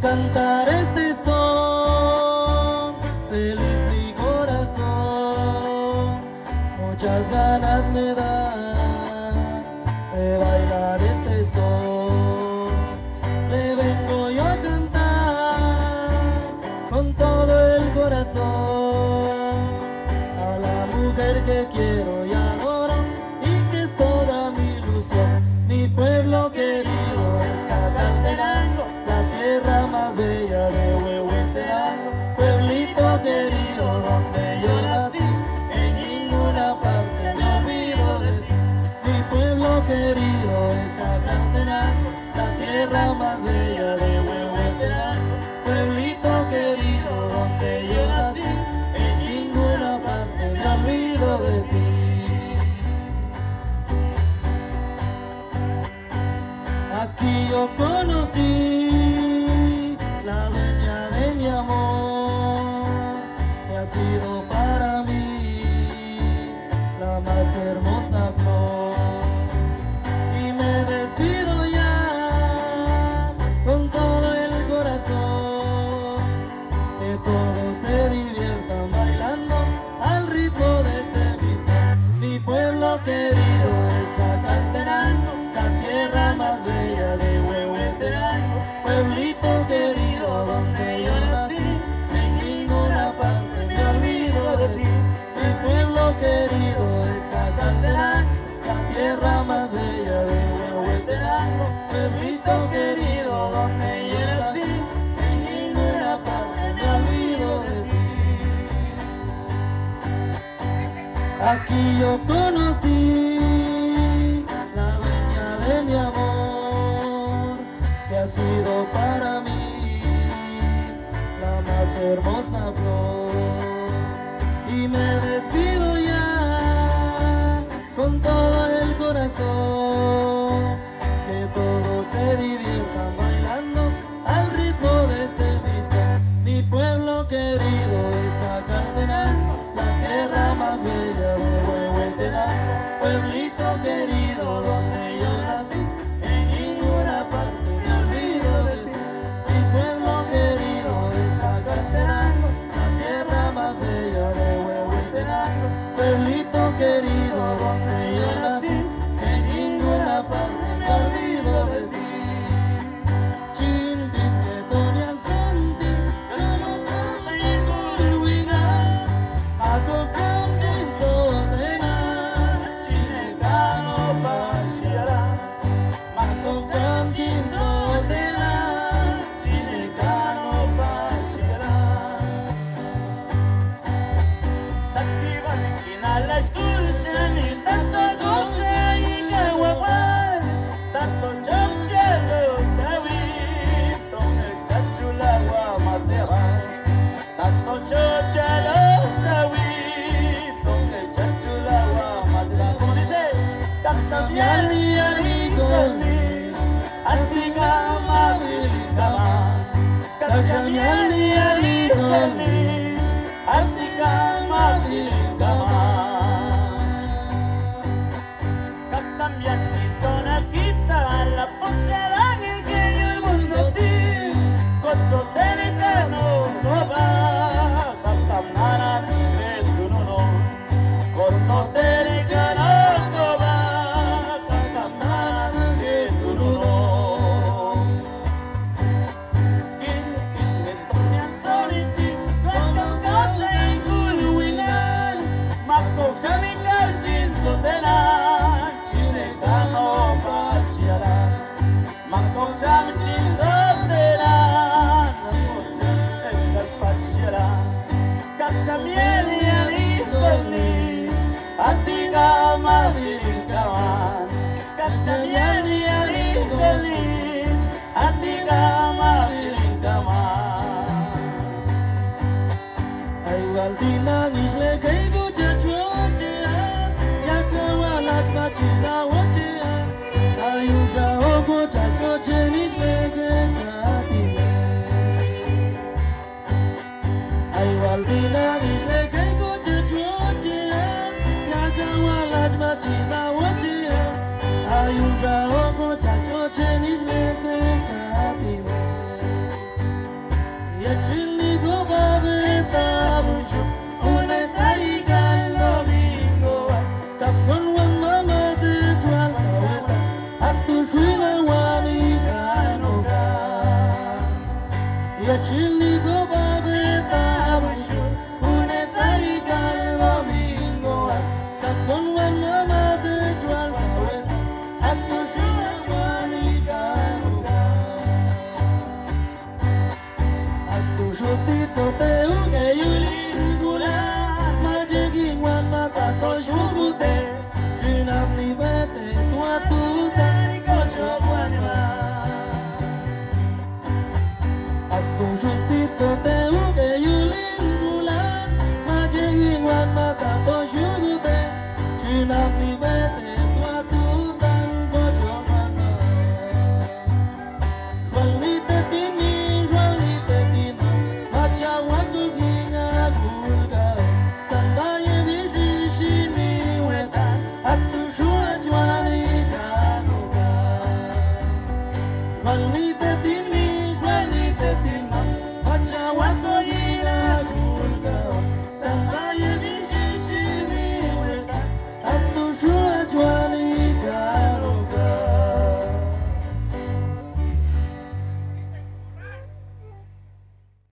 cantar este son, feliz mi corazón, muchas ganas me dan de bailar este son. Le vengo yo a cantar con todo el corazón a la mujer que quiero y adoro y que es toda mi ilusión. Mi pueblo querido es Jacartenango, la tierra más bella de Huehuetenango. Pueblito querido donde yo nací, en ninguna parte me olvido de ti. Mi pueblo querido es Jacartenango, la tierra más bella de Huehuetenango. Pueblito querido donde yo nací, en ninguna parte me olvido de ti. Aquí yo conocí la dueña de mi amor, que ha sido para mí la más hermosa flor. Y me despido ya con todo el corazón, que todos se diviertan bailando al ritmo de este son. Mi pueblo querido es Jacartenango, la tierra más bella de Huehuetenango. Pueblito querido donde yo nací, en ninguna parte me olvido de ti. Mi pueblo querido es Jacartenango, la tierra más bella de Huehuetenango. Pueblito querido donde yo nací, en ninguna parte me olvido de ti. Aquí yo conocí la dueña de mi amor, que ha sido para mí la más hermosa flor. Y me despido ya con todo el corazón, que todos se diviertan bailando al ritmo de este son. Mi pueblo querido es Jacartenango, la tierra más bella de Huehuetenango. Pueblito querido donde yo nací, en ninguna parte me olvido de ti. Mi pueblo querido es Jacartenango, la tierra más bella de Huehuetenango. Pueblito querido donde yo nací, en ninguna parte me olvido de ti. Chintin que Tonian Santi, como consigo el lugar, ako kam jinso tena, chinecano pasiara. Ako kam jinso tena, chinecano pasiara. Sakti balikina la escuchan y tanto goce y caguaguán, tanto chauchelo tawito, el chachula guamacera. Tanto chauchelo tawito, el chachula guamacera. Como dice, Tactamiali alicolis, Atigama vilicama. Tactamiali alicolis, Atigama vilicama. Cactambianis con Akita, la posada en que el mundo ti, Cotzotenicano no va, Cactamnara de Tununo, Cotzotenicano no va, Cactamnara de Tununo. Tonian Soliti, Cactamcasa y Culuinan, Maco Chamical Chinzotenan, Chinecano pasiara. Maco Cham Chinzotenan, Chinecano pasiara. Cactamieli alicolis, Atigama vilicama. Cactamieli alicolis, Atigama vilicama. Ay Waldina nisle kaigo chachuachea, Yakawalat machina wachea. Ayuja ogo chachuache nisle kaigo. Ay Waldina nisle kaigo chachuachea, Yakawalat machina wachea. Ayuja ogo chachuache nisle kaigo. tu tan cocho guanima. Aku justit ko te uke yulin bulan, majengin wan mata to shugute, chinap ni bete tua tu tan cocho guanima. Juanita tini, Juanita tino, macha waku kinga gulga, sanbaye bishi shini weta, atu shua juani kanuka.